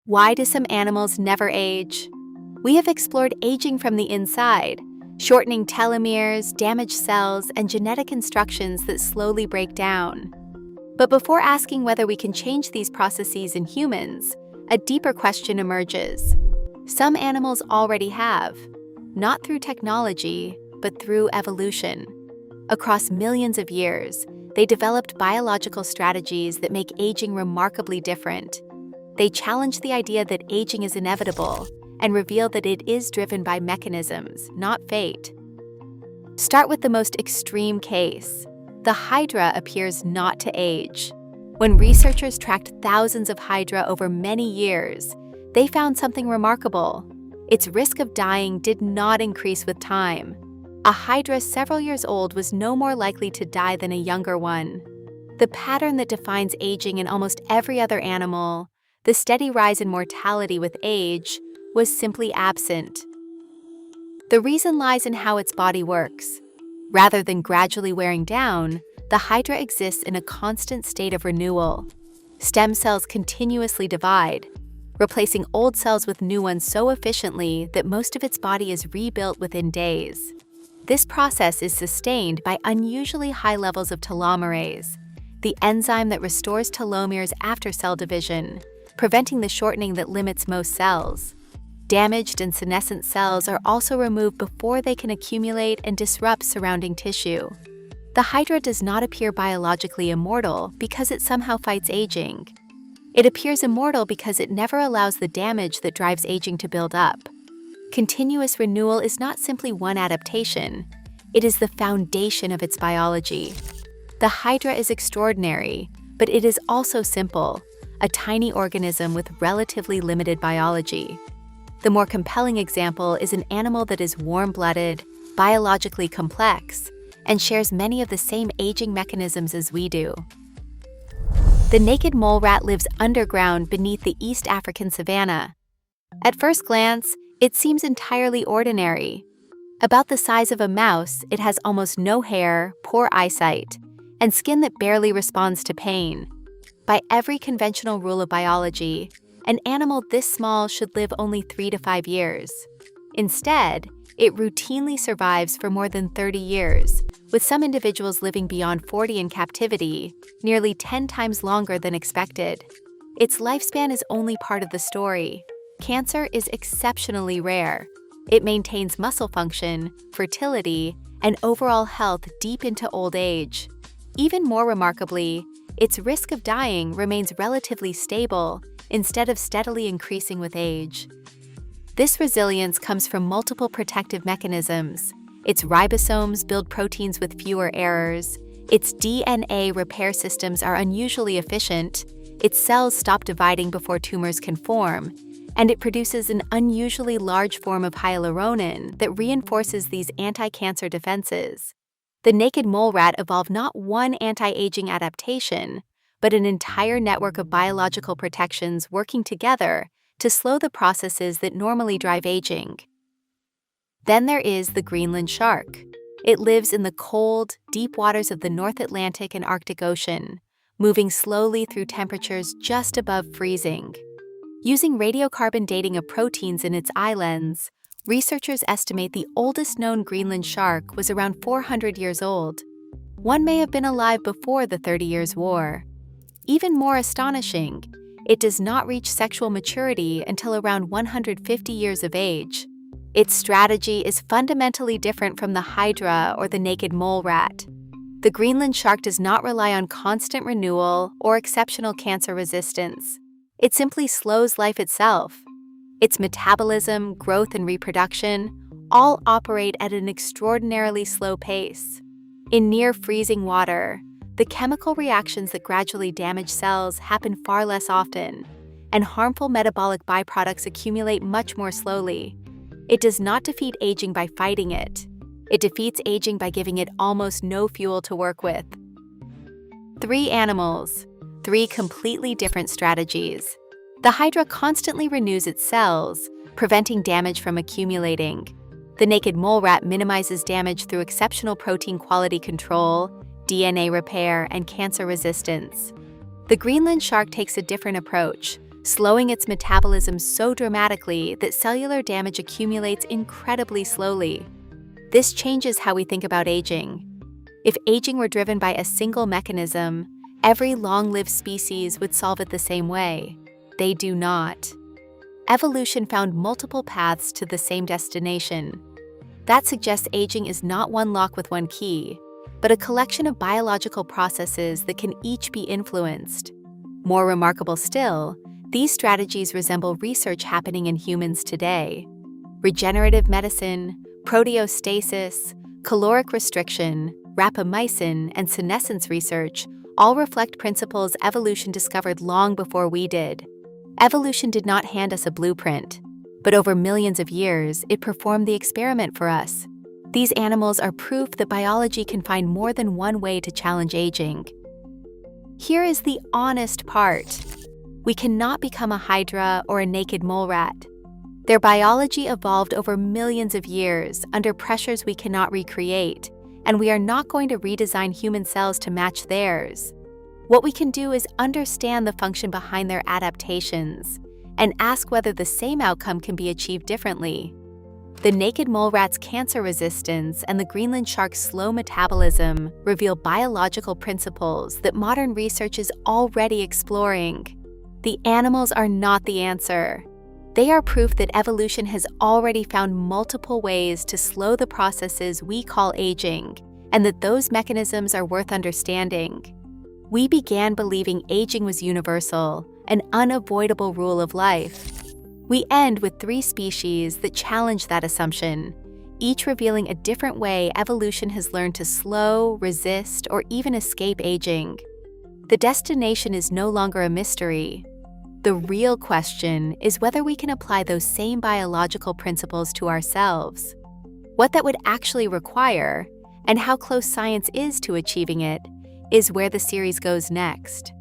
Why do some animals never age? We have explored aging from the inside, shortening telomeres, damaged cells, and genetic instructions that slowly break down. But before asking whether we can change these processes in humans, a deeper question emerges. Some animals already have, not through technology, but through evolution. Across millions of years, they developed biological strategies that make aging remarkably different. They challenge the idea that aging is inevitable and reveal that it is driven by mechanisms, not fate. Start with the most extreme case. The hydra appears not to age. When researchers tracked thousands of hydra over many years, they found something remarkable. Its risk of dying did not increase with time. A hydra several years old was no more likely to die than a younger one. The pattern that defines aging in almost every other animal, the steady rise in mortality with age, was simply absent. The reason lies in how its body works. Rather than gradually wearing down, the hydra exists in a constant state of renewal. Stem cells continuously divide, replacing old cells with new ones so efficiently that most of its body is rebuilt within days. This process is sustained by unusually high levels of telomerase, the enzyme that restores telomeres after cell division, preventing the shortening that limits most cells. Damaged and senescent cells are also removed before they can accumulate and disrupt surrounding tissue. The hydra does not appear biologically immortal because it somehow fights aging. It appears immortal because it never allows the damage that drives aging to build up. Continuous renewal is not simply one adaptation, it is the foundation of its biology. The hydra is extraordinary, but it is also simple, a tiny organism with relatively limited biology. The more compelling example is an animal that is warm-blooded, biologically complex, and shares many of the same aging mechanisms as we do. The naked mole rat lives underground beneath the East African savanna. At first glance, it seems entirely ordinary. About the size of a mouse, it has almost no hair, poor eyesight, and skin that barely responds to pain. By every conventional rule of biology, an animal this small should live only 3 to 5 years. Instead, it routinely survives for more than 30 years, with some individuals living beyond 40 in captivity, nearly 10 times longer than expected. Its lifespan is only part of the story. Cancer is exceptionally rare. It maintains muscle function, fertility, and overall health deep into old age. Even more remarkably, its risk of dying remains relatively stable instead of steadily increasing with age. This resilience comes from multiple protective mechanisms. Its ribosomes build proteins with fewer errors, its DNA repair systems are unusually efficient, its cells stop dividing before tumors can form, and it produces an unusually large form of hyaluronan that reinforces these anti-cancer defenses. The naked mole rat evolved not one anti-aging adaptation, but an entire network of biological protections working together to slow the processes that normally drive aging. Then there is the Greenland shark. It lives in the cold, deep waters of the North Atlantic and Arctic Ocean, moving slowly through temperatures just above freezing. Using radiocarbon dating of proteins in its eye lens, researchers estimate the oldest known Greenland shark was around 400 years old. One may have been alive before the 30 Years' War. Even more astonishing, it does not reach sexual maturity until around 150 years of age. Its strategy is fundamentally different from the hydra or the naked mole rat. The Greenland shark does not rely on constant renewal or exceptional cancer resistance. It simply slows life itself. Its metabolism, growth, and reproduction all operate at an extraordinarily slow pace. In near-freezing water, the chemical reactions that gradually damage cells happen far less often, and harmful metabolic byproducts accumulate much more slowly. It does not defeat aging by fighting it. It defeats aging by giving it almost no fuel to work with. 3 animals, 3 completely different strategies. The hydra constantly renews its cells, preventing damage from accumulating. The naked mole rat minimizes damage through exceptional protein quality control, DNA repair, and cancer resistance. The Greenland shark takes a different approach, slowing its metabolism so dramatically that cellular damage accumulates incredibly slowly. This changes how we think about aging. If aging were driven by a single mechanism, every long-lived species would solve it the same way. They do not. Evolution found multiple paths to the same destination. That suggests aging is not one lock with one key, but a collection of biological processes that can each be influenced. More remarkable still, these strategies resemble research happening in humans today. Regenerative medicine, proteostasis, caloric restriction, rapamycin, and senescence research all reflect principles evolution discovered long before we did. Evolution did not hand us a blueprint, but over millions of years, it performed the experiment for us. These animals are proof that biology can find more than one way to challenge aging. Here is the honest part. We cannot become a hydra or a naked mole rat. Their biology evolved over millions of years under pressures we cannot recreate, and we are not going to redesign human cells to match theirs. What we can do is understand the function behind their adaptations and ask whether the same outcome can be achieved differently. The naked mole rat's cancer resistance and the Greenland shark's slow metabolism reveal biological principles that modern research is already exploring. The animals are not the answer. They are proof that evolution has already found multiple ways to slow the processes we call aging, and that those mechanisms are worth understanding. We began believing aging was universal, an unavoidable rule of life. We end with 3 species that challenge that assumption, each revealing a different way evolution has learned to slow, resist, or even escape aging. The destination is no longer a mystery. The real question is whether we can apply those same biological principles to ourselves. What that would actually require, and how close science is to achieving it, is where the series goes next.